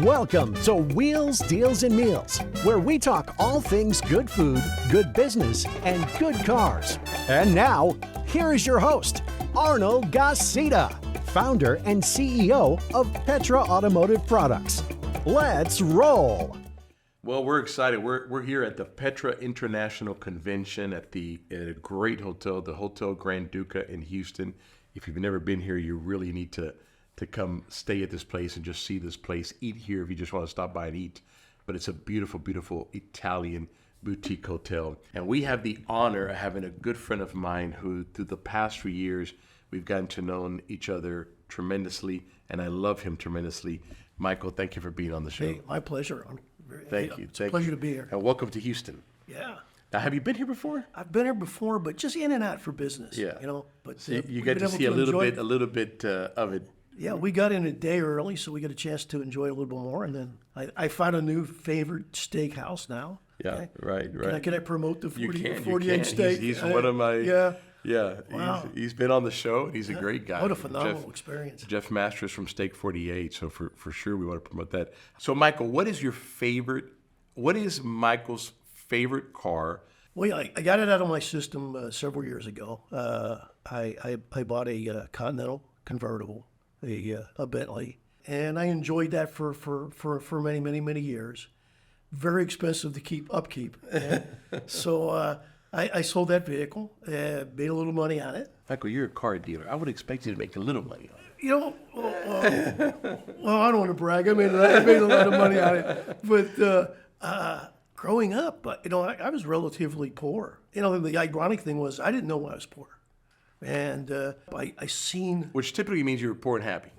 Welcome to Wheels, Deals, and Meals, where we talk all things good food, good business, and good cars. And now, here is your host, Arnold Garcia, founder and CEO of Petra Automotive Products. Let's roll. Well, we're excited. We're here at the Petra International Convention at a great hotel, the Hotel Grand Duca in Houston. If you've never been here, you really need to come stay at this place and just see this place. Eat here if you just want to stop by and eat. But it's a beautiful, beautiful Italian boutique hotel. And we have the honor of having a good friend of mine who, through the past 3 years, we've gotten to know each other tremendously, and I love him tremendously. Michael, thank you for being on the show. Hey, my pleasure. Thank you. It's a pleasure to be here. And welcome to Houston. Yeah. Now, have you been here before? I've been here before, but just in and out for business. Yeah. But so you got to see a little bit of it. Yeah, we got in a day early, so we got a chance to enjoy a little bit more. And then I found a new favorite steakhouse now. Yeah, okay? right. Can I promote the 48 you steak? He's one of my... Yeah. Wow. He's been on the show. He's a great guy. What a phenomenal experience. Jeff Masters from Steak 48, so for sure we want to promote that. So, Michael, what is Michael's favorite car? Well, I got it out of my system several years ago. I bought a Continental convertible, a Bentley, and I enjoyed that for many years. Very expensive to keep upkeep. So I sold that vehicle, made a little money on it. Michael, you're a car dealer. I would expect you to make a little money on it. Well, I don't want to brag. I made a lot of money on it. But growing up, I was relatively poor. The ironic thing was I didn't know I was poor. And I seen... Which typically means you were poor and happy.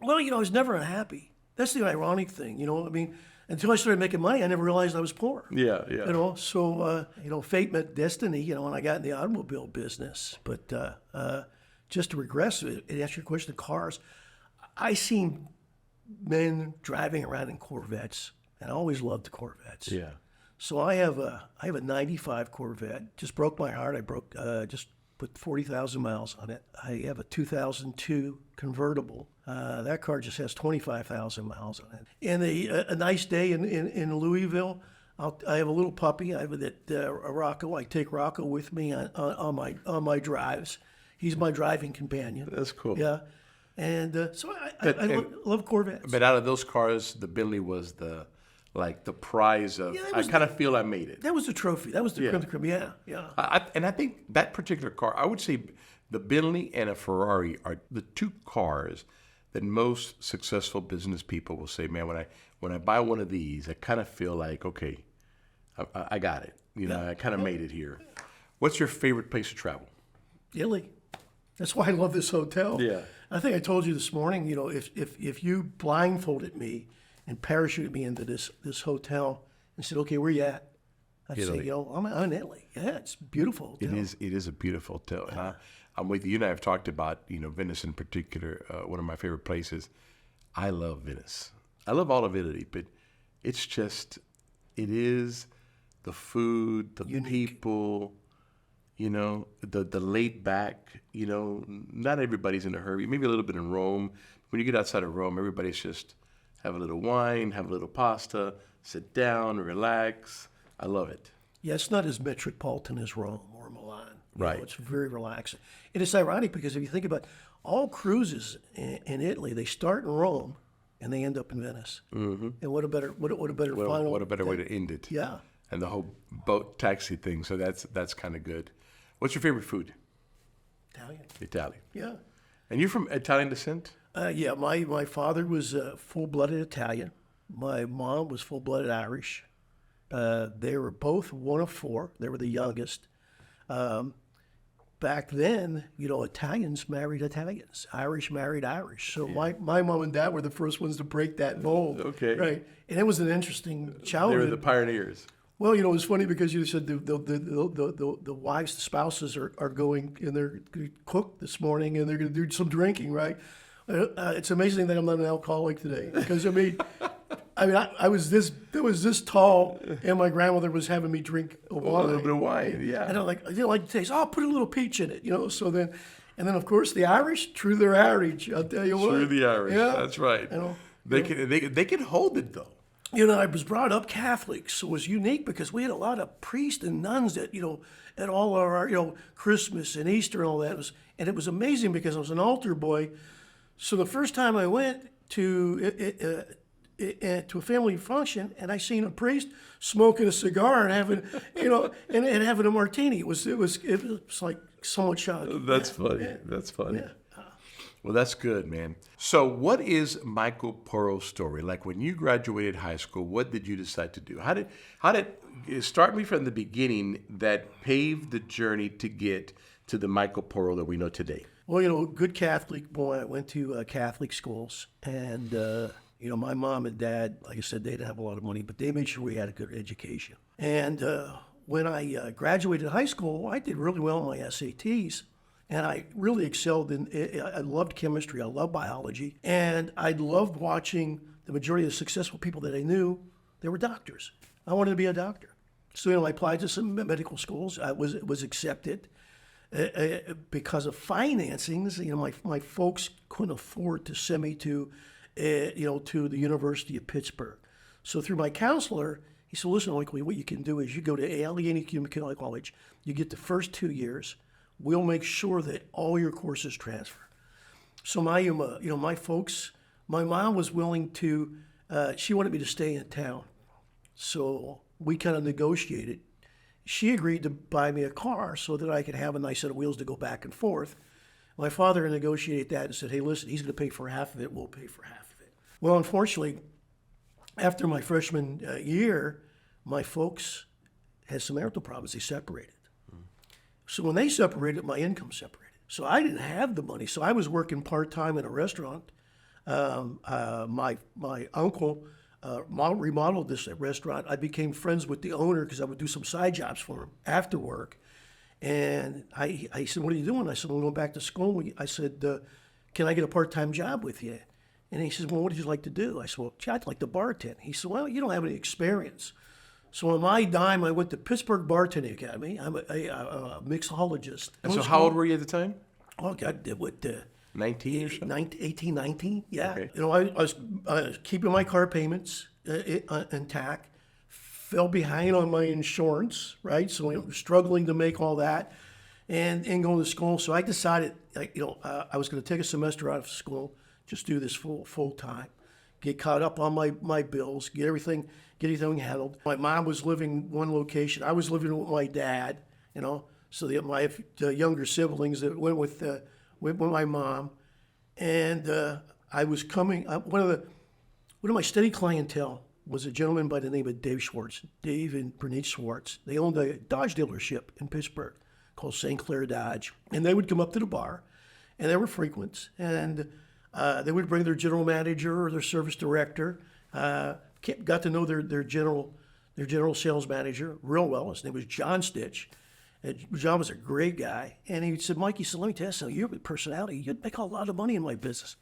Well, I was never unhappy. That's the ironic thing, until I started making money, I never realized I was poor. Yeah. So, fate met destiny, and I got in the automobile business. But just to regress, and answer your question, cars, I seen men driving around in Corvettes, and I always loved the Corvettes. Yeah. So I have a 95 Corvette. Just broke my heart. Just put 40,000 miles on it. I have a 2002 convertible. That car just has 25,000 miles on it. And a nice day in Louisville, I have a little puppy. I have a Rocco. I take Rocco with me on my drives. He's my driving companion. That's cool. Yeah. And so I love Corvettes. But out of those cars, the Bentley was the prize of, I kind of feel I made it. That was the trophy. That was the creme de creme. Yeah. I think that particular car, I would say the Bentley and a Ferrari are the two cars that most successful business people will say, man, when I buy one of these, I kind of feel like, okay, I got it. I kind of made it here. What's your favorite place to travel? Italy. That's why I love this hotel. Yeah. I think I told you this morning, if you blindfolded me and parachuted me into this hotel and said, okay, where you at? I'd Italy. say, I'm in Italy. Yeah, it's beautiful hotel. It is a beautiful hotel. And I'm with you. You and I have talked about, Venice in particular, one of my favorite places. I love Venice. I love all of Italy, but it is the food, the people, the laid back, not everybody's in a hurry. Maybe a little bit in Rome. When you get outside of Rome, everybody's just have a little wine, have a little pasta, sit down, relax. I love it. Yeah, it's not as metropolitan as Rome or Milan. Right. It's very relaxing. And it's ironic because if you think about all cruises in Italy, they start in Rome and they end up in Venice. Mm-hmm. And what a better way to end it. Yeah. And the whole boat taxi thing. So that's kind of good. What's your favorite food? Italian. Yeah. And you're from Italian descent? Yeah, my father was full-blooded Italian. My mom was full-blooded Irish. They were both one of four. They were the youngest. Back then, Italians married Italians. Irish married Irish. So my mom and dad were the first ones to break that mold. Okay. Right. And it was an interesting childhood. They were the pioneers. Well, it was funny because you said the wives, the spouses are going and they're going to cook this morning and they're going to do some drinking, right? It's amazing that I'm not an alcoholic today because I was this tall and my grandmother was having me drink a little bit of wine, yeah. And I didn't like the taste. Oh, put a little peach in it, So then of course the Irish, true their heritage. I'll tell you what. True the Irish. Yeah. That's right. They can hold it though. I was brought up Catholic, so it was unique because we had a lot of priests and nuns that, at all our, Christmas and Easter and all that. And it was amazing because I was an altar boy. So the first time I went to a family function and I seen a priest smoking a cigar and having, and having a martini. It was like somewhat shocking. That's funny. Yeah. That's funny. Yeah. Well, that's good, man. So what is Michael Porro's story? Like when you graduated high school, what did you decide to do? How did start me from the beginning that paved the journey to get to the Michael Porro that we know today? Well, good Catholic boy. I went to Catholic schools, and my mom and dad, like I said, they didn't have a lot of money, but they made sure we had a good education. And when I graduated high school, I did really well on my SATs. And I really excelled I loved chemistry, I loved biology, and I loved watching the majority of the successful people that I knew, they were doctors. I wanted to be a doctor. So, I applied to some medical schools. I was accepted. Because of financings, my folks couldn't afford to send me to the University of Pittsburgh. So through my counselor, he said, listen, Michael, what you can do is you go to Allegheny Community College, you get the first 2 years, we'll make sure that all your courses transfer. So my folks, my mom was willing to, she wanted me to stay in town. So we kind of negotiated. She agreed to buy me a car so that I could have a nice set of wheels to go back and forth. My father negotiated that and said, hey, listen, he's going to pay for half of it, we'll pay for half of it. Well, unfortunately, after my freshman year, my folks had some marital problems. They separated. So when they separated, my income separated. So I didn't have the money. So I was working part-time in a restaurant. My uncle remodeled this restaurant. I became friends with the owner because I would do some side jobs for him after work. And I said, what are you doing? I said, I'm going back to school. I said, can I get a part-time job with you? And he says, well, what would you like to do? I said, well, I'd like to bartend. He said, well, you don't have any experience. So on my dime, I went to Pittsburgh Bartending Academy. I'm a mixologist. And so how old were you at the time? Oh, God, what? 19 or so? 18, 19, yeah. Okay. I was keeping my car payments intact, fell behind on my insurance, right? So I was struggling to make all that and going to school. So I decided, I was going to take a semester out of school, just do this full time, get caught up on my bills, get everything handled. My mom was living one location. I was living with my dad, so my younger siblings that went with my mom. And I was coming, one of my steady clientele was a gentleman by the name of Dave Schwartz, Dave and Bernice Schwartz. They owned a Dodge dealership in Pittsburgh called St. Clair Dodge. And they would come up to the bar, and they were frequents. And they would bring their general manager or their service director. Got to know their general sales manager real well. His name was John Stitch. And John was a great guy. And he said, Mike, let me tell you something. Your personality, you'd make a lot of money in my business.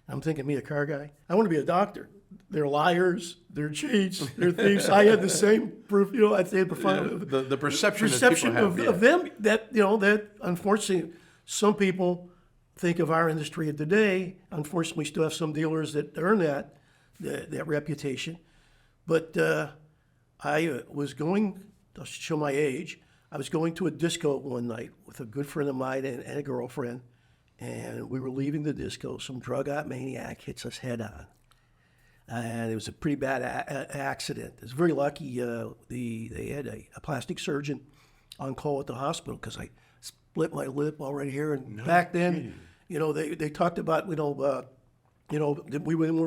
And I'm thinking, me, a car guy? I want to be a doctor. They're liars. They're cheats. They're thieves. I had the same proof. I'd say the perception of them that unfortunately some people think of our industry of today. Unfortunately, we still have some dealers that earn that reputation. But I was going, to show my age, I was going to a disco one night with a good friend of mine and a girlfriend, and we were leaving the disco. Some drug-out maniac hits us head on. And it was a pretty bad accident. I was very lucky they had a plastic surgeon on call at the hospital because I split my lip already here. And back then, they talked about, we weren't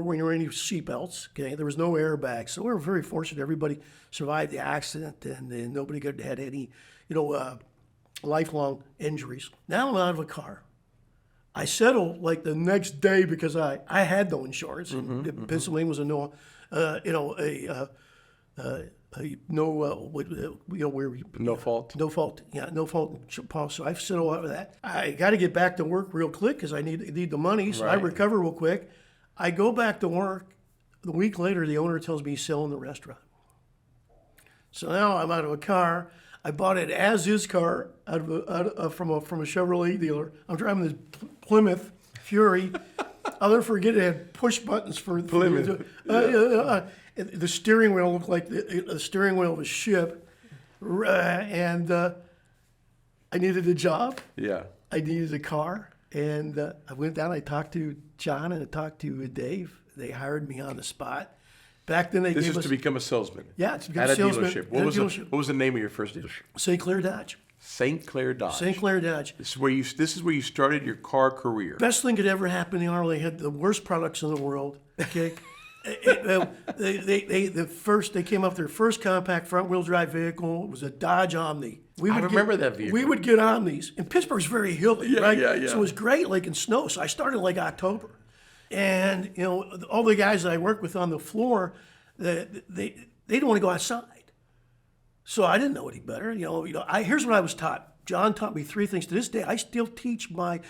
wearing any seatbelts. Okay, there was no airbags, so we were very fortunate. Everybody survived the accident, and nobody had any, lifelong injuries. Now I'm out of a car. I settled like the next day because I had no insurance. Pennsylvania was no fault. No fault. Yeah, no fault policy. So I settled out of that. I got to get back to work real quick because I need the money. So I recover real quick. I go back to work. A week later, the owner tells me he's selling the restaurant. So now I'm out of a car. I bought an as-is car from a Chevrolet dealer. I'm driving this Plymouth Fury, I'll never forget it had push buttons for Plymouth. The steering wheel looked like the steering wheel of a ship. And I needed a job. Yeah. I needed a car. And I went down, I talked to John and I talked to Dave. They hired me on the spot. Back then they This gave is us... to become a salesman. Yeah, to become at a a salesman. dealership. At a dealership. What was the name of your first dealership? St. Clair Dodge. St. Clair Dodge. St. Clair Dodge. This is where you started your car career. Best thing could ever happen to Arnold. They had the worst products in the world. Okay, they came up with their first compact front wheel drive vehicle. It was a Dodge Omni. I remember that vehicle. We would get Omnis, and Pittsburgh's very hilly, right? Yeah. So it was great, like in snow. So I started like October, and all the guys that I worked with on the floor, they didn't want to go outside. So I didn't know any better. Here's what I was taught. John taught me 3 things. To this day, I still teach my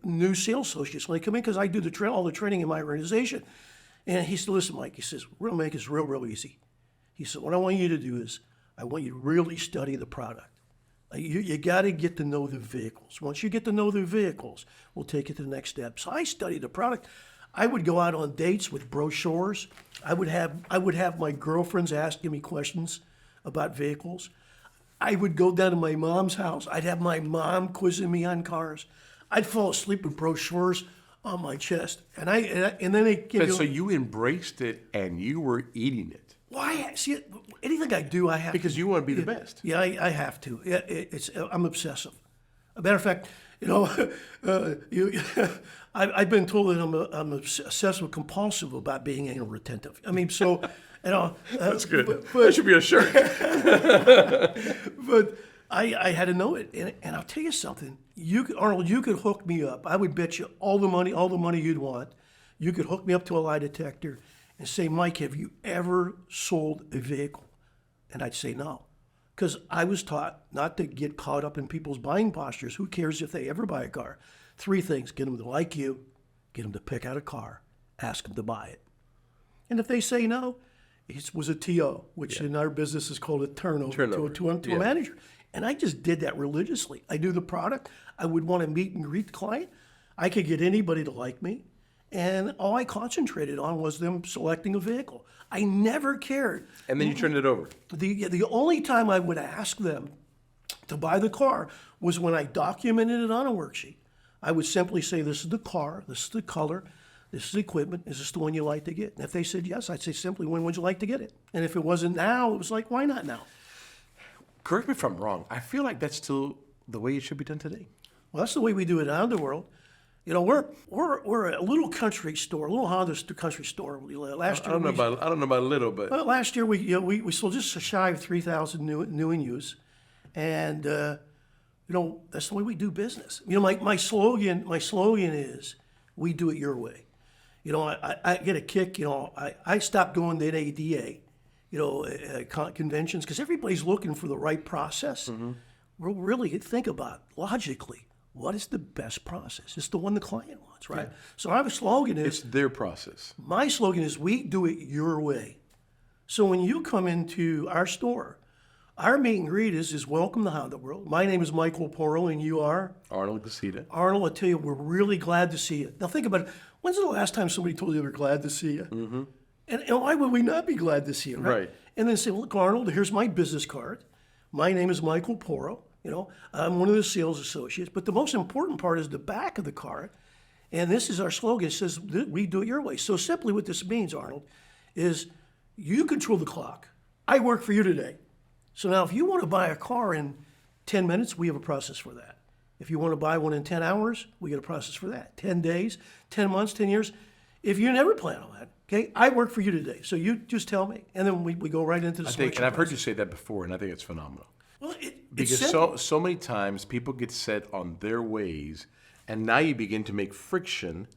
new sales associates when they come in, because I do all the training in my organization. And he said, listen, Mike, he says, we're going to make this real easy. He said, what I want you to do is I want you to really study the product. You got to get to know the vehicles. Once you get to know the vehicles, we'll take it to the next step. So I studied the product. I would go out on dates with brochures. I would have my girlfriends asking me questions about vehicles. I would go down to my mom's house. I'd have my mom quizzing me on cars. I'd fall asleep with brochures on my chest, and then they give So you embraced it and you were eating it. Why? See, anything I do, I have Because you want to be the best. Yeah, I have to. I'm obsessive. As a matter of fact, I've been told that I'm obsessive compulsive about being anal retentive. I mean, so That's good. That should be a shirt. But I had to know it, and I'll tell you something. Arnold, you could hook me up. I would bet you all the money you'd want. You could hook me up to a lie detector and say, Mike, have you ever sold a vehicle? And I'd say no. Because I was taught not to get caught up in people's buying postures. Who cares if they ever buy a car? 3 things: get them to like you, get them to pick out a car, ask them to buy it. And if they say no, it was a TO, which in our business is called a turnover. To a manager. And I just did that religiously. I knew the product. I would want to meet and greet the client. I could get anybody to like me. And all I concentrated on was them selecting a vehicle. I never cared. And then you turned it over. The only time I would ask them to buy the car was when I documented it on a worksheet. I would simply say, this is the car, this is the color, this is the equipment, is this the one you like to get? And if they said yes, I'd say simply, when would you like to get it? And if it wasn't now, it was like, why not now? Correct me if I'm wrong. I feel like that's still the way it should be done today. Well, that's the way we do it around the world. We're a little country store, a little Honda country store. Last year, I don't know about little, but well, last year we sold just shy of 3,000 new and used, and that's the way we do business. My slogan is, we do it your way. I get a kick. I stopped going to NADA, conventions, because everybody's looking for the right process. Mm-hmm. We'll really think about logically, what is the best process? It's the one the client wants, right? Yeah. So our slogan is... It's their process. My slogan is, we do it your way. So when you come into our store, our meet and greet is welcome to Honda World. My name is Michael Porro, and you are? Arnold Gassita. Arnold, I tell you, we're really glad to see you. Now think about it. When's the last time somebody told you they're glad to see you? Mm-hmm. And why would we not be glad to see you, right? And then say, look, Arnold, here's my business card. My name is Michael Porro. I'm one of the sales associates. But the most important part is the back of the card. And this is our slogan. It says, we do it your way. So simply what this means, Arnold, is you control the clock. I work for you today. So now if you want to buy a car in 10 minutes, we have a process for that. If you want to buy one in 10 hours, we get a process for that. 10 days, 10 months, 10 years. If you never plan on that, okay, I work for you today. So you just tell me. And then we go right into the selection and I've heard you say that before, and I think it's phenomenal. Well, because so many times people get set on their ways, and now you begin to make friction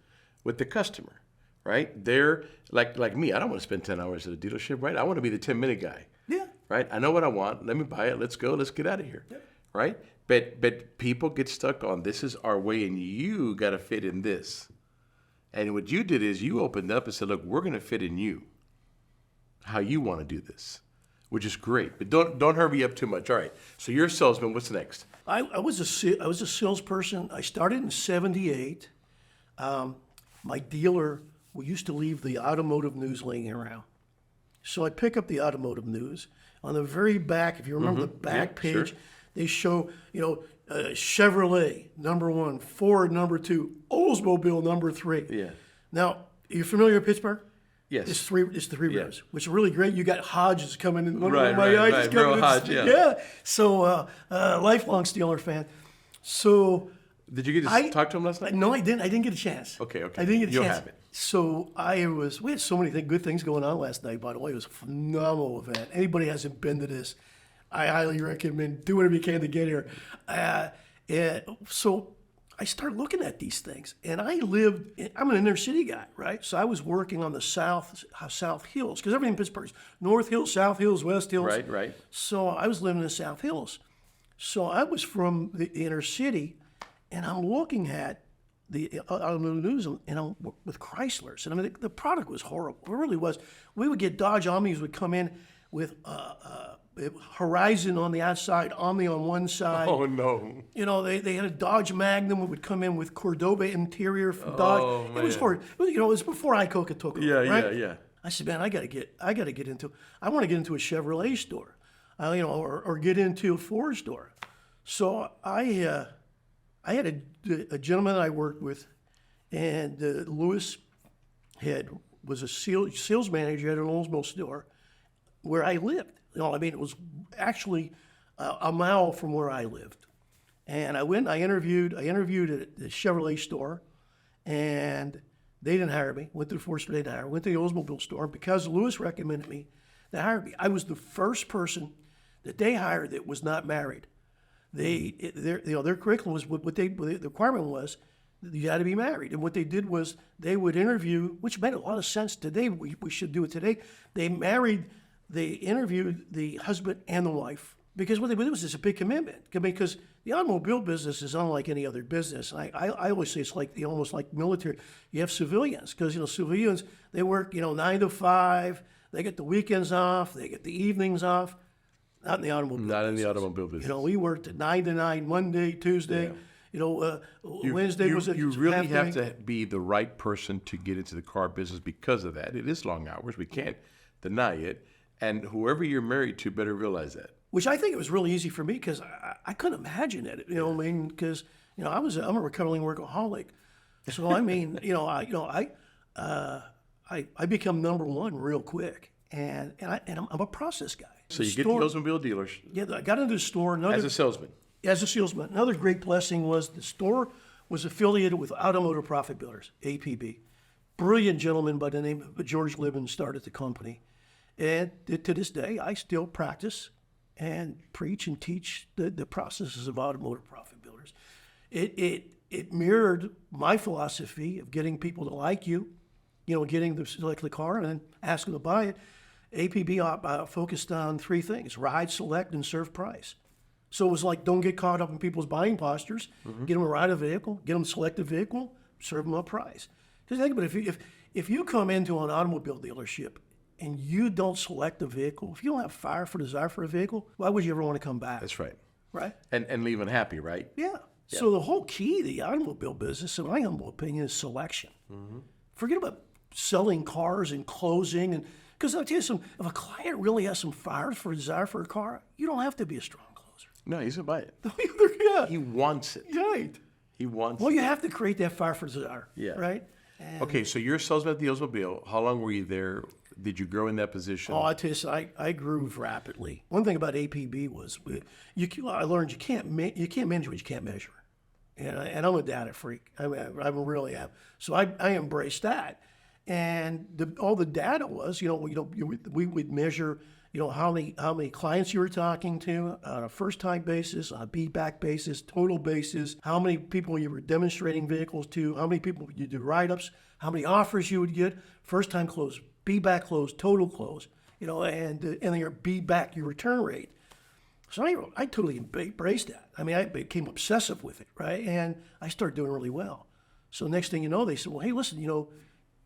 with the customer, right? They're like me. I don't want to spend 10 hours at a dealership, right? I want to be the 10-minute guy. Yeah. Right? I know what I want. Let me buy it. Let's go. Let's get out of here. Yeah. Right? But people get stuck on, this is our way, and you got to fit in this. And what you did is you opened up and said, look, we're going to fit in you, how you want to do this. Which is great, but don't hurry up too much. All right, so you're a salesman. What's next? I was a salesperson. I started in '78. my dealer used to leave the automotive news laying around. So I pick up the automotive news. On the very back, if you remember the back page, sure. they show, Chevrolet, number 1, Ford, number 2, Oldsmobile, number 3. Yeah. Now, you're familiar with Pittsburgh? Yes. It's the three rows, which is really great. You got Hodges coming in. Right, my eyes is Merrill coming in. Hodge, yeah. So, lifelong Steeler fan. So, Did you get to talk to him last night? no, I didn't. I didn't get a chance. Okay. I didn't get a You'll chance. have it. So we had so many good things going on last night, by the way. It was a phenomenal event. Anybody hasn't been to this, I highly recommend. Do whatever you can to get here. So I started looking at these things, and I'm an inner city guy, right? So I was working on the South Hills, because everything in Pittsburgh is North Hills, South Hills, West Hills. Right. So I was living in the South Hills. So I was from the inner city, and I'm looking at the automotive news, and I'm with Chryslers. And I mean, the product was horrible. It really was. We would get Dodge Omnis would come in with Horizon on the outside, Omni on one side. Oh, no. They had a Dodge Magnum that would come in with Cordoba interior from Dodge. Oh, It was man. horrible. It was before Icoca took over, Yeah, right? yeah. I said, man, I want to get into a Chevrolet store, or get into a Ford store. So I had a gentleman that I worked with, and Lewis was a sales manager at an Oldsmobile store where I lived. It was actually a mile from where I lived. And I interviewed at the Chevrolet store, and they didn't hire me. Went to the Ford store, they didn't hire me. Went to the Oldsmobile store, and because Lewis recommended me, they hired me. I was the first person that they hired that was not married. Their curriculum was the requirement was that you had to be married, and what they did was they would interview, which made a lot of sense today. We should do it today. They interviewed the husband and the wife, because what they would do was it's a big commitment, because the automobile business is unlike any other business. And I always say it's almost like military. You have civilians, because civilians, they work 9 to 5. They get the weekends off. They get the evenings off. Not in the automobile business. Not in the automobile business. We worked at 9 to 9, Monday, Tuesday. Wednesday was a You really half have day. to be the right person to get into the car business because of that. It is long hours. We can't deny it. And whoever you're married to better realize that. Which I think it was really easy for me, because I couldn't imagine it. Because I'm a recovering workaholic. So I mean, I become number one real quick, and I'm a process guy. So you get the Oldsmobile dealers Yeah, I got into the store. as a salesman. As a salesman. Another great blessing was the store was affiliated with Automotive Profit Builders, APB. Brilliant gentleman by the name of George Libben started the company. And to this day, I still practice and preach and teach the processes of Automotive Profit Builders. It mirrored my philosophy of getting people to like you, getting them to select the car and then ask them to buy it. APB focused on three things: ride, select, and serve price. So it was like, don't get caught up in people's buying postures. Get them to ride a vehicle, get them to select a vehicle, serve them a price. Just think about it. If you come into an automobile dealership and you don't select a vehicle, if you don't have fire for desire for a vehicle, why would you ever want to come back? That's right. Right? And leaving happy, right? Yeah. So the whole key to the automobile business, in my humble opinion, is selection. Forget about selling cars and closing, and because I'll tell you something, if a client really has some fire for desire for a car, you don't have to be a strong closer. No, he's going to buy it. Yeah. He wants it. Right. He wants Well, it. you have to create that fire for desire. Yeah. Right? And, Okay, so you're a salesman at the Oldsmobile. How long were you there? Did you grow in that position? I tell you, I grew rapidly. One thing about APB was I learned you can't manage what you can't measure, and I'm a data freak. I really am. So I embraced that, and all the data was we would measure how many clients you were talking to on a first time basis, on a beat-back basis, total basis, how many people you were demonstrating vehicles to, how many people you did write-ups, how many offers you would get, first time close, beat-back close, total close, and then your beat-back, your return rate. So I totally embraced that. I mean, I became obsessive with it, right? And I started doing really well. So next thing you know, they said, well, hey, listen,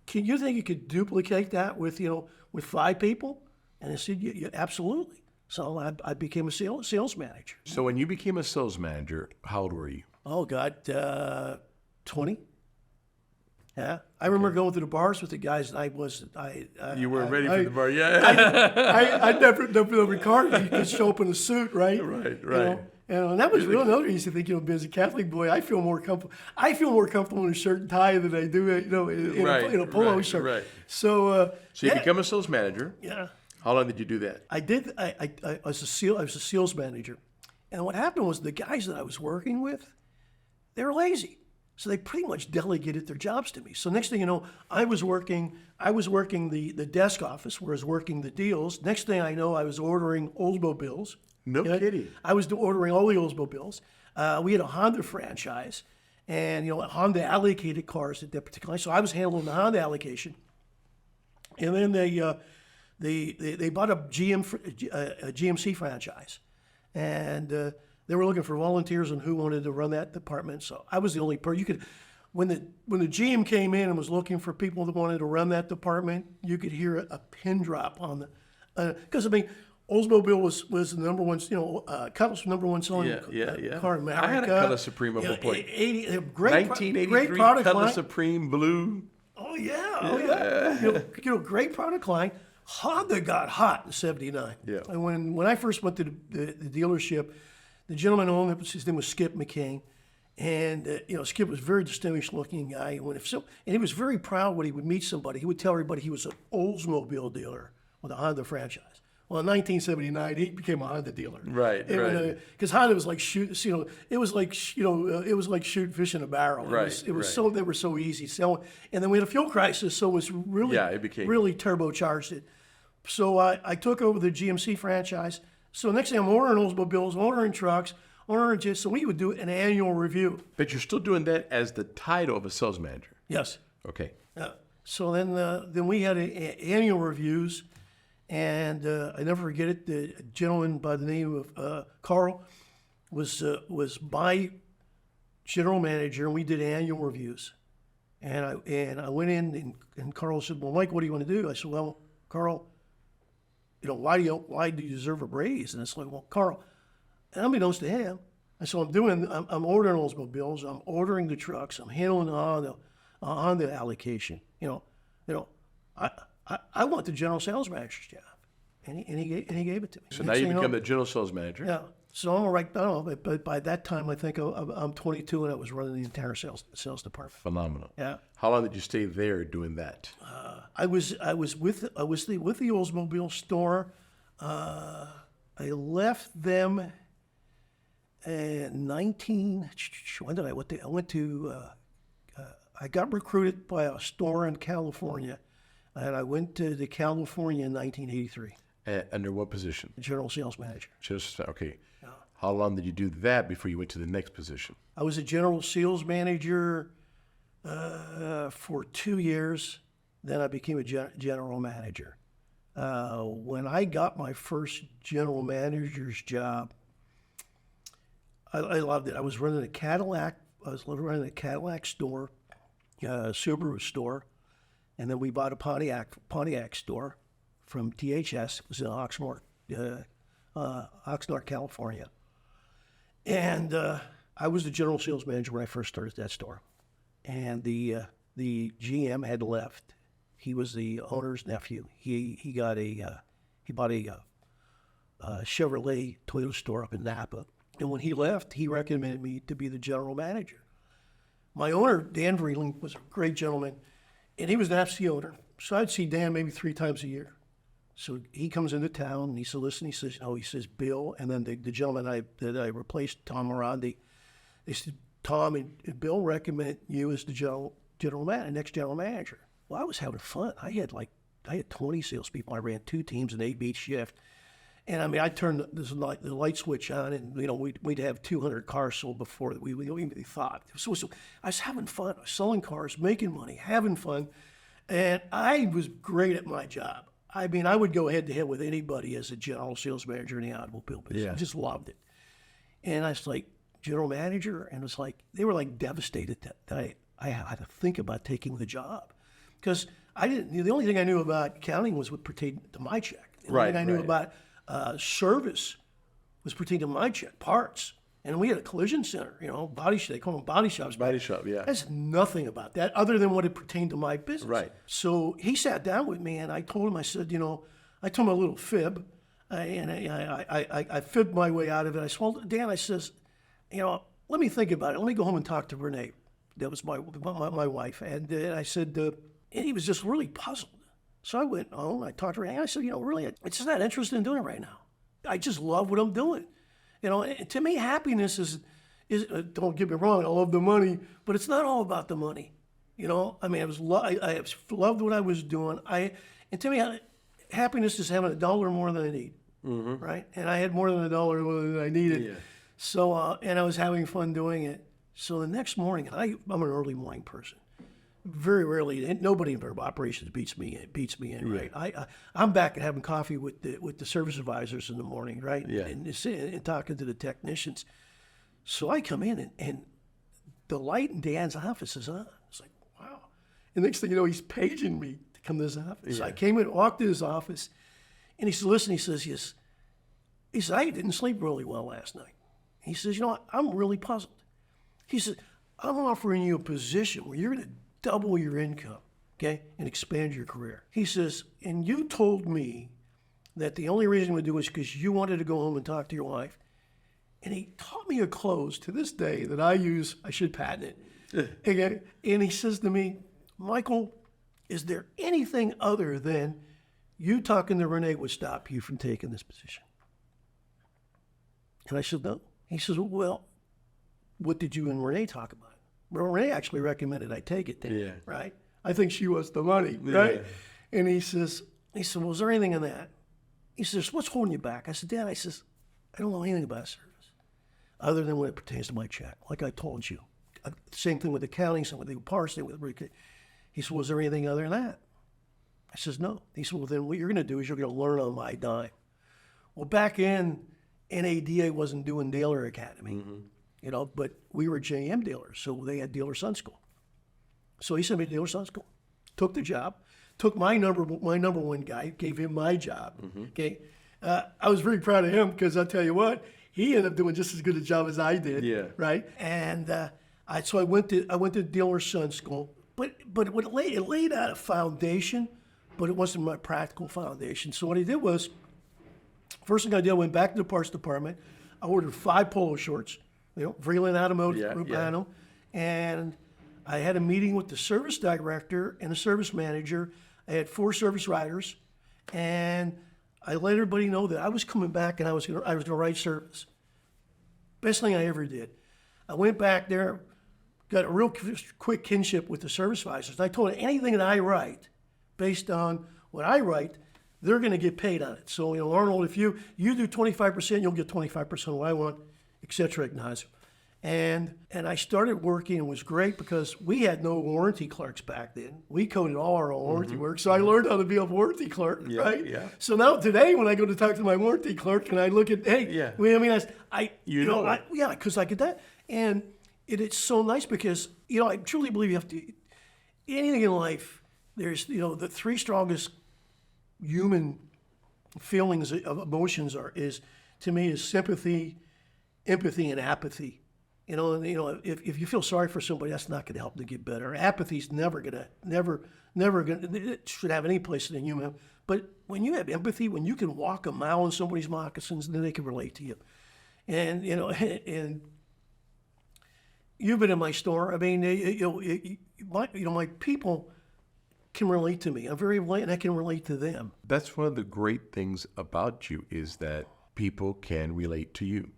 can you think you could duplicate that with 5 people? And I said, yeah, absolutely. So I became a sales manager. So when you became a sales manager, how old were you? Oh, God, 20. Yeah, I remember going to the bars with the guys, and You weren't ready for the bar, yeah. I never regarded you could show up in a suit, right? Right. And that was really another reason to think, as a Catholic boy, I feel more comfortable. I feel more comfortable in a shirt and tie than I do, in a polo shirt. Right. So So you become a sales manager. Yeah. How long did you do that? I was a sales manager, and what happened was the guys that I was working with, they were lazy. So they pretty much delegated their jobs to me. So next thing you know, I was working the desk office where I was working the deals. Next thing I know, I was ordering Oldsmobiles. No kidding. I was ordering all the Oldsmobiles. We had a Honda franchise, and Honda allocated cars at that particular time. So I was handling the Honda allocation. And then they bought a GMC franchise, and they were looking for volunteers and who wanted to run that department. So I was the only person. When the GM came in and was looking for people that wanted to run that department, you could hear a pin drop on the, because Oldsmobile was the number one, Cutlass number one selling car in America. I had a Cutlass Supreme at one point. 1983 great product Cutlass line. Supreme blue. Oh yeah. Great product line. Honda got hot in '79. Yeah. And when I first went to the dealership, the gentleman who owned it, his name was Skip McCain, and Skip was a very distinguished looking guy. And he was very proud when he would meet somebody. He would tell everybody he was an Oldsmobile dealer with a Honda franchise. Well, in 1979, he became a Honda dealer. Right. Because Honda was like shooting fish in a barrel. It was so they were so easy. So, and then we had a fuel crisis, so it was really really turbocharged it. So I took over the GMC franchise. So next thing I'm ordering Oldsmobiles, ordering trucks, so we would do an annual review. But you're still doing that as the title of a sales manager. Yes. Okay. So then we had annual reviews. And I never forget it. The gentleman by the name of Carl was my general manager, and we did annual reviews. And I went in, and Carl said, "Well, Mike, what do you want to do?" I said, "Well, Carl, why do you deserve a raise?" And it's like, "Well, Carl," and unbeknownst to him, I said, "I'm ordering Oldsmobiles, I'm ordering the trucks, I'm handling on the allocation. I want the general sales manager's job," and he gave it to me. So now you become the general sales manager. Yeah. So I'm right now, but by that time I think I'm 22 and I was running the entire sales department. Phenomenal. Yeah. How long did you stay there doing that? I was with the Oldsmobile store. I left them in 19. When did I? I went to. I got recruited by a store in California. And I went to California in 1983. Under what position? General sales manager. Okay. Yeah. How long did you do that before you went to the next position? I was a general sales manager for 2 years. Then I became a general manager. When I got my first general manager's job, I loved it. I was running a Cadillac. Store, Subaru store. And then we bought a Pontiac store from THS. It was in Oxnard, California. And I was the general sales manager when I first started that store. And the GM had left. He was the owner's nephew. He bought a Chevrolet Toyota store up in Napa. And when he left, he recommended me to be the general manager. My owner, Dan Vreeling, was a great gentleman. And he was an absentee owner. So I'd see Dan maybe 3 times a year. So he comes into town and he said, "Listen," he says, "Bill," and then the gentleman that I replaced, Tom Morandi, they said, "Tom and Bill recommend you as the next general manager." Well, I was having fun. I had 20 salespeople. I ran 2 teams and 8 each shift. And I mean, I turned the light switch on, and we'd have 200 cars sold before we even thought. So I was having fun. I was selling cars, making money, having fun, and I was great at my job. I mean, I would go head to head with anybody as a general sales manager in the automobile business. Yeah. I just loved it. And I was like, general manager, and it was like they were like devastated that I had to think about taking the job, because the only thing I knew about accounting was what pertained to my check. The only thing I knew about service was pertaining to my check, parts. And we had a collision center, body shop. They call them body shops. Body shop, yeah. There's nothing about that other than what it pertained to my business. Right. So he sat down with me, and I told him, I said, I told him a little fib, and I fibbed my way out of it. I told Dan, I says, let me think about it. Let me go home and talk to Renee. That was my wife. And I said, and he was just really puzzled. So I went home, I talked to Renee, and I said, really, it's just not interested in doing it right now. I just love what I'm doing. To me, happiness is don't get me wrong, I love the money, but it's not all about the money. I loved what I was doing. And to me, happiness is having $1 more than I need, right? And I had more than $1 more than I needed. Yeah. So, and I was having fun doing it. So the next morning, I'm an early morning person. Very rarely, nobody in operations beats me in, right? I'm back at having coffee with the service advisors in the morning, right? Yeah. And talking to the technicians. So I come in and the light in Dan's office is on. It's like, wow. And next thing you know, he's paging me to come to his office. Yeah. So I came in, walked in his office, and he said, listen, he says, I didn't sleep really well last night. He says, I'm really puzzled. He said, I'm offering you a position where you're going to double your income, okay, and expand your career. He says, and you told me that the only reason we do is because you wanted to go home and talk to your wife. And he taught me a close to this day that I use. I should patent it. Okay? And he says to me, Michael, is there anything other than you talking to Renee would stop you from taking this position? And I said, no. He says, well, what did you and Renee talk about? Well, Renee actually recommended I take it then, right? I think she wants the money, right? Yeah. And he says, well, is there anything in that? He says, what's holding you back? I said, Dad, I don't know anything about service other than when it pertains to my check, like I told you. Same thing with accounting, same with the parts, same with he said, was there anything other than that? I says, no. He said, well, then what you're going to do is you're going to learn on my dime. Well, back in NADA wasn't doing dealer academy. But we were JM dealers, so they had dealer sun school. So he sent me to dealer sun school, took the job, took my number one guy, gave him my job. Okay, I was very proud of him because I'll tell you what, he ended up doing just as good a job as I did. Yeah. Right. And so I went to dealer sun school, but it laid out a foundation, but it wasn't my practical foundation. So what I did was, first thing I did, I went back to the parts department. I ordered 5 polo shorts. Vreeland Automotive Group, and I had a meeting with the service director and the service manager. I had 4 service riders, and I let everybody know that I was coming back and I was gonna write service. Best thing I ever did. I went back there, got a real quick kinship with the service advisors. I told them anything that I write, based on what I write, they're gonna get paid on it. So Arnold, if you do 25%, you'll get 25% of what I want. Etc. And I started working. It was great because we had no warranty clerks back then. We coded all our own warranty work, so I learned how to be a warranty clerk, right? Yeah. So now today, when I go to talk to my warranty clerk, and I look at, because I get that, and it's so nice because I truly believe you have to. Anything in life, there's the 3 strongest human feelings of emotions is to me is sympathy, empathy, and apathy. If you feel sorry for somebody, that's not going to help them get better. Apathy's never gonna, it should have any place in a human. But when you have empathy, when you can walk a mile in somebody's moccasins, then they can relate to you. And and you've been in my store. I mean, my people can relate to me. I'm very and I can relate to them. That's one of the great things about you is that people can relate to you.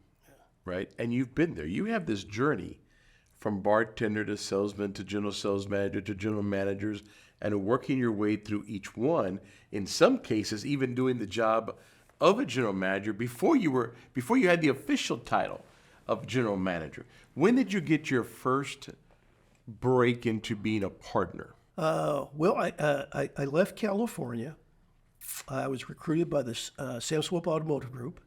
Right? And you've been there. You have this journey from bartender to salesman to general sales manager to general managers and working your way through each one, in some cases even doing the job of a general manager before you had the official title of general manager. When did you get your first break into being a partner? I left California. I was recruited by the Sam Swope Automotive Group.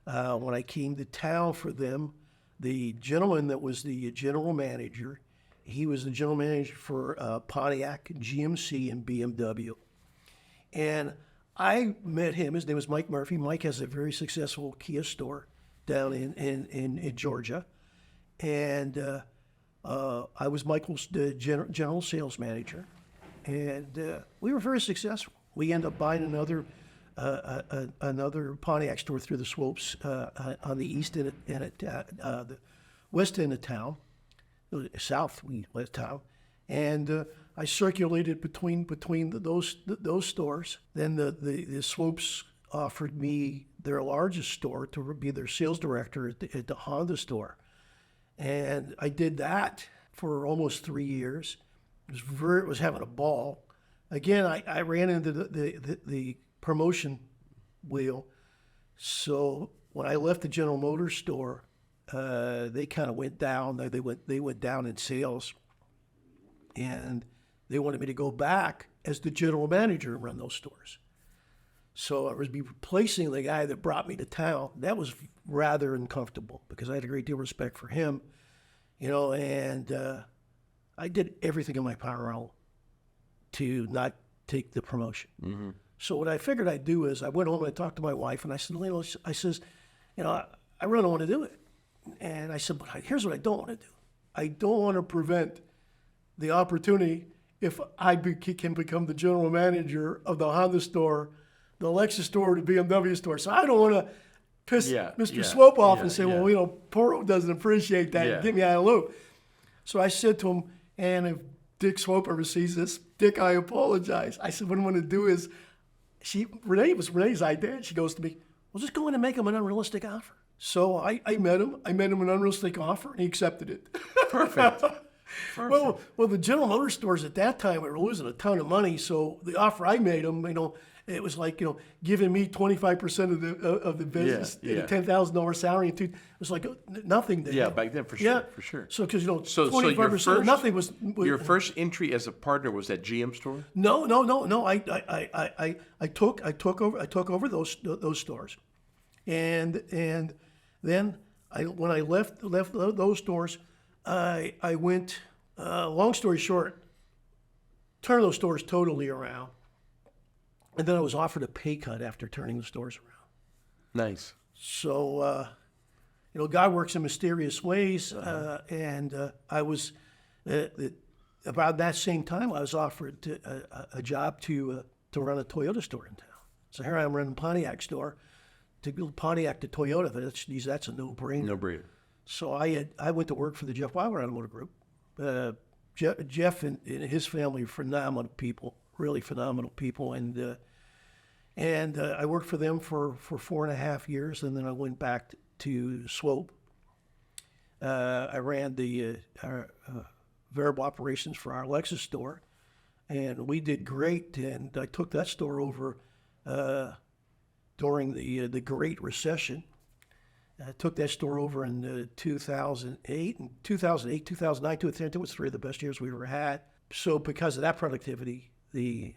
When I came to town for them, the gentleman that was the general manager, he was the general manager for Pontiac, GMC, and BMW. And I met him. His name was Mike Murphy. Mike has a very successful Kia store down in Georgia, and I was Michael's general sales manager, and we were very successful. We ended up buying another Pontiac store through the slopes on the east end and the west end of town, south west town, and I circulated between those stores. Then the slopes offered me their largest store to be their sales director at the Honda store, and I did that for almost 3 years. Was having a ball. Again, I ran into the promotion wheel. So when I left the General Motors store, they kind of went down. They went down in sales, and they wanted me to go back as the general manager and run those stores. So I was replacing the guy that brought me to town. That was rather uncomfortable because I had a great deal of respect for him, and I did everything in my power to not take the promotion. Mm-hmm. So what I figured I'd do is I went home and I talked to my wife, and I said, I really don't want to do it. And I said, but here's what I don't want to do. I don't want to prevent the opportunity if I can become the general manager of the Honda store, the Lexus store, the BMW store. So I don't want to piss Mr. Swope off and say, Porro doesn't appreciate that. And get me out of the loop. So I said to him, and if Dick Swope ever sees this, Dick, I apologize. I said, what I'm going to do is, Renee was Renee's idea. And she goes to me, well, just go in and make him an unrealistic offer. So I met him. I made him an unrealistic offer, and he accepted it. Perfect. Well, the General Motors stores at that time we were losing a ton of money. So the offer I made him, it was like giving me 25% of the business, a $10,000 salary, and it was like nothing to him. Back then for sure, for sure. So because 25% so nothing was your first entry as a partner was at GM store. No. I took over those stores, and then when I left those stores, I went. Long story short, turned those stores totally around. And then I was offered a pay cut after turning the stores around. Nice. So, God works in mysterious ways. And I was, about that same time, I was offered a job to run a Toyota store in town. So here I am running a Pontiac store. To go Pontiac to Toyota, that's a no-brainer. No-brainer. So I went to work for the Jeff Wyler Automotive Group. Jeff and his family are phenomenal people, really phenomenal people. And I worked for them for 4.5 years, and then I went back to Swope. I ran the variable operations for our Lexus store, and we did great. And I took that store over during the Great Recession. I took that store over in 2008. And 2008, 2009, 2010 was 3 of the best years we ever had. So because of that productivity, the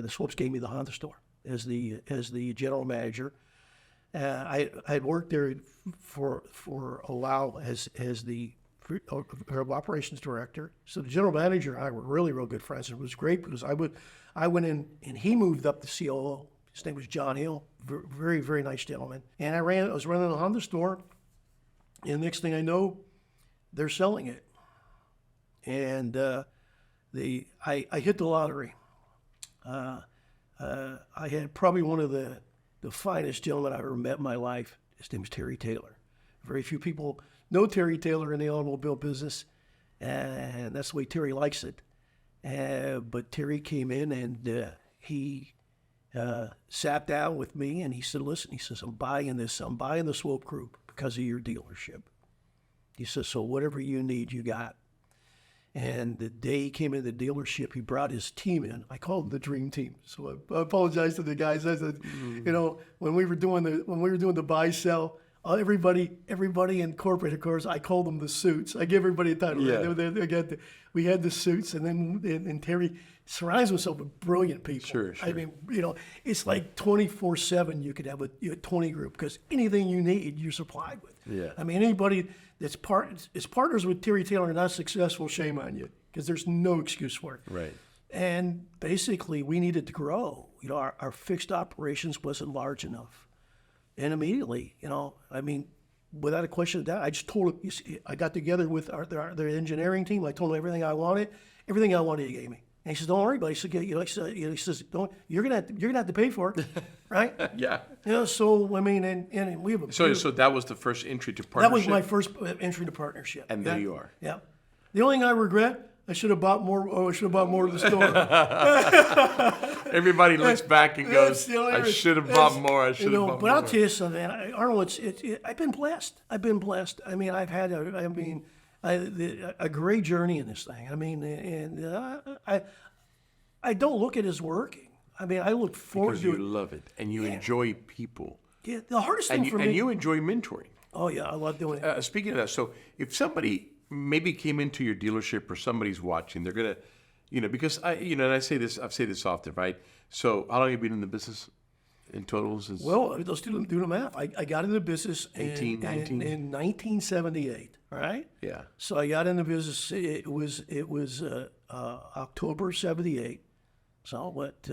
Swopes gave me the Honda store as the general manager. I had worked there for a while as the operations director. So the general manager and I were really real good friends. And it was great because I went in and he moved up to COO. His name was John Hill, very, very nice gentleman. And I was running a Honda store, and the next thing I know, they're selling it. And I hit the lottery. I had probably one of the finest gentlemen I ever met in my life. His name was Terry Taylor. Very few people know Terry Taylor in the automobile business, and that's the way Terry likes it. But Terry came in and he sat down with me and he said, listen, he says, I'm buying the Swope Group because of your dealership. He says, so whatever you need, you got. And the day he came in the dealership, he brought his team in. I called them the dream team. So I apologize to the guys. I said, when we were doing the buy sell, everybody in corporate, of course, I called them the suits. I give everybody a title. Yeah. We had the suits, and then Terry surrounds himself with brilliant people. Sure. I mean, it's like 24/7. You could have a 20 group because anything you need, you're supplied with. Yeah. I mean, anybody that's partners with Terry Taylor and not successful, shame on you, because there's no excuse for it. Right. And basically, we needed to grow. Our fixed operations wasn't large enough. And immediately, without a question of doubt. I just told him, I got together with their engineering team. I told them everything I wanted. Everything I wanted, he gave me. And he says, "Don't worry about it." He says, "Don't. You're gonna have to pay for it, right?" Yeah. So I mean, and we have a So that was the first entry to partnership. that was my first entry to partnership. And there you are. Yeah. The only thing I regret, I should have bought more. Oh, I should have bought more of the store. Everybody looks back and goes, That's the only "I should have bought more. I should have bought more." But I'll tell you something, man. Arnold, I've been blessed. I mean, I've had a great journey in this thing. I mean, and I don't look at it as working. I mean, I look forward Because to you it. love it and you enjoy people. Yeah, the hardest thing for me. And you enjoy mentoring. Oh yeah, I love doing it. Speaking of that, so if somebody maybe came into your dealership or somebody's watching, they're gonna, because and I've said this often, right? So how long have you been in the business in total? Well, let's do the math. I got into business in 1978, right? Yeah. So I got into business. It was October '78. So what?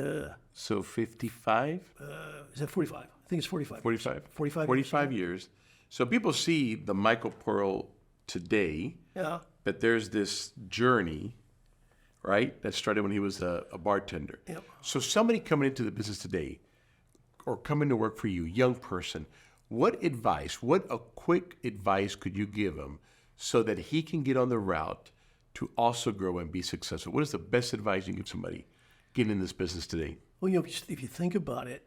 So 55? Is it 45? I think it's 45. 45. 45. 45 years. So people see the Michael Porro today, Yeah. but there's this journey, right, that started when he was a bartender. Yep. So somebody coming into the business today or coming to work for you, young person, what a quick advice could you give him so that he can get on the route to also grow and be successful? What is the best advice you can give somebody getting in this business today? Well, if you think about it,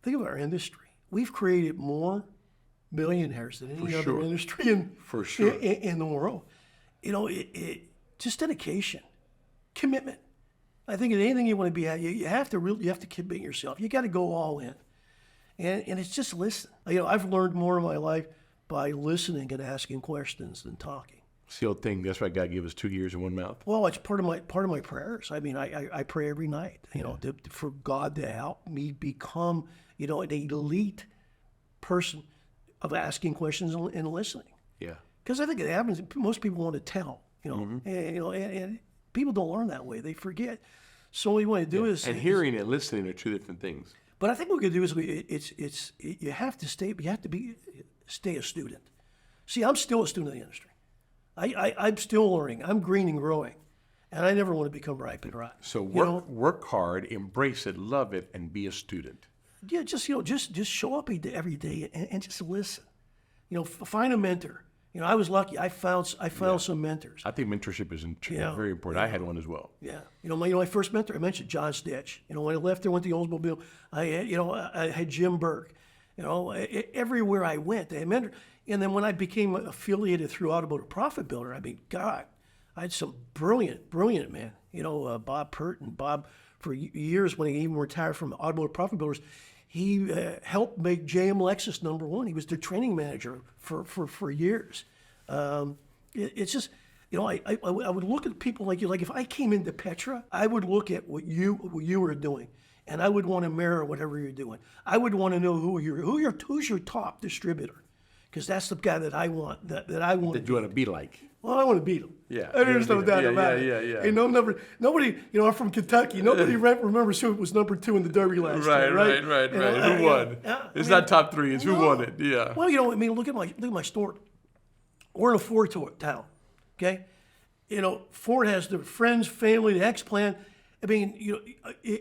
think of our industry. We've created more millionaires than any other industry in the world. Just dedication, commitment. I think in anything you want to be at, you have to commit yourself. You got to go all in, and it's just listen. I've learned more in my life by listening and asking questions than talking. It's the old thing. That's why God gave us 2 ears and 1 mouth. Well, it's part of my prayers. I mean, I pray every night. For God to help me become an elite person of asking questions and listening. Yeah. Because I think it happens. Most people want to tell. And people don't learn that way. They forget. So what you want to do is hearing and listening are two different things. But I think what we can do is you have to stay a student. See, I'm still a student of the industry. I'm still learning. I'm green and growing, and I never want to become ripe and rotten. So work hard, embrace it, love it, and be a student. Yeah, just show up every day and just listen. Find a mentor. I was lucky. I found some mentors. I think mentorship is very important. I had one as well. Yeah. My first mentor, I mentioned John Stitch. When I left there, went to the Oldsmobile, I had Jim Burke. Everywhere I went, they had mentors. And then when I became affiliated through Automotive Profit Builder, I mean, God, I had some brilliant men. Bob Pert, and Bob, for years when he even retired from Automotive Profit Builders, he helped make JM Lexus #1. He was their training manager for years. It's just, I would look at people like you. Like if I came into Petra, I would look at what you were doing, and I would want to mirror whatever you're doing. I would want to know who's your top distributor. Because that's the guy that I want. That you want to be like. Well, I want to beat him. Yeah. There's no doubt about it. Yeah. Nobody. I'm from Kentucky. Nobody remembers who was #2 in the Derby last year. Right. Who won? It's not top 3. It's who won it. Yeah. Well, look at my store. We're in a Ford town. Okay. Ford has the friends, family, the X plan. I mean,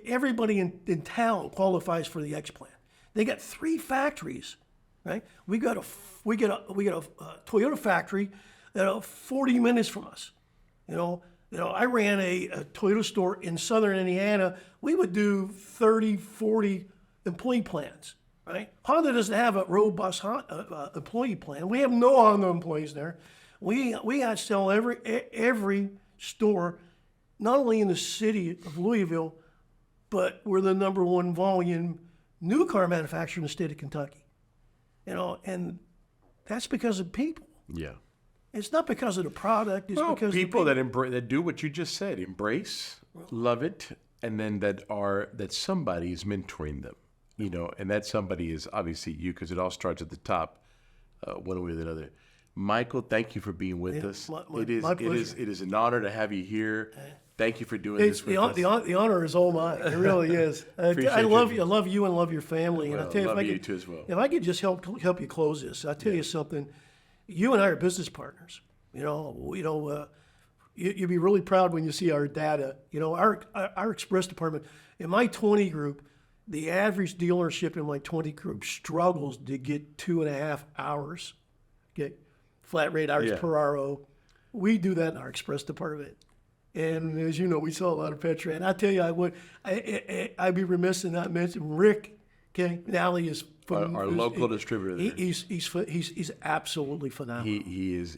everybody in town qualifies for the X plan. They got 3 factories. Right, we got a Toyota factory that 40 minutes from us. I ran a Toyota store in southern Indiana. We would do 30, 40 employee plans. Right, Honda doesn't have a robust employee plan. We have no Honda employees there. We got to sell every store, not only in the city of Louisville, but we're the #1 volume new car manufacturer in the state of Kentucky. And that's because of people. Yeah. It's not because of the product. It's because of people that do what you just said, embrace, love it, and then that somebody is mentoring them. And that somebody is obviously you, because it all starts at the top, one way or the other. Michael, thank you for being with us. My pleasure. It is an honor to have you here. Thank you for doing this with us. The honor is all mine. It really is. I love you and love your family. And I tell you, love you too as well. If I could just help you close this, I tell you something. You and I are business partners. You'd be really proud when you see our data. Our express department in my 20 group, the average dealership in my 20 group struggles to get 2.5 hours. Okay, flat rate hours per RO. We do that in our express department. And as you know, we sell a lot of Petra. And I tell you, I'd be remiss in not mentioning Rick. Okay, Nally is our local distributor. There. He's absolutely phenomenal. He is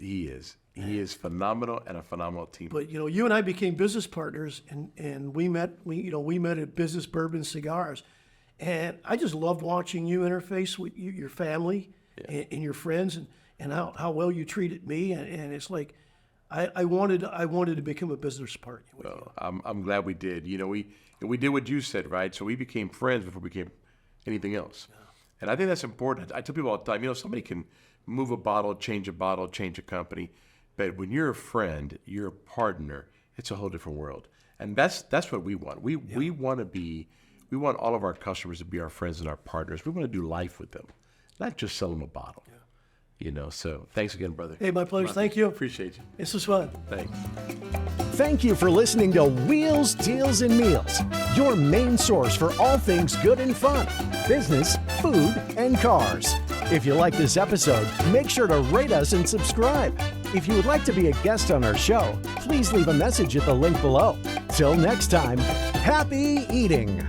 phenomenal and a phenomenal team. But you and I became business partners, and we met at Business Bourbon Cigars, and I just loved watching you interface with your family and your friends, and how well you treated me, and it's like. I wanted to become a business partner with you. I'm glad we did. We did what you said, right? So we became friends before we became anything else. Yeah. And I think that's important. I tell people all the time, somebody can move a bottle, change a company, but when you're a friend, you're a partner, it's a whole different world. And that's what we want. We want all of our customers to be our friends and our partners. We want to do life with them, not just sell them a bottle. Yeah. So thanks again, brother. Hey, my pleasure. Thank you. Appreciate you. This was fun. Thanks. Thank you for listening to Wheels, Deals, and Meals, your main source for all things good and fun, business, food, and cars. If you like this episode, make sure to rate us and subscribe. If you would like to be a guest on our show, please leave a message at the link below. Till next time, happy eating.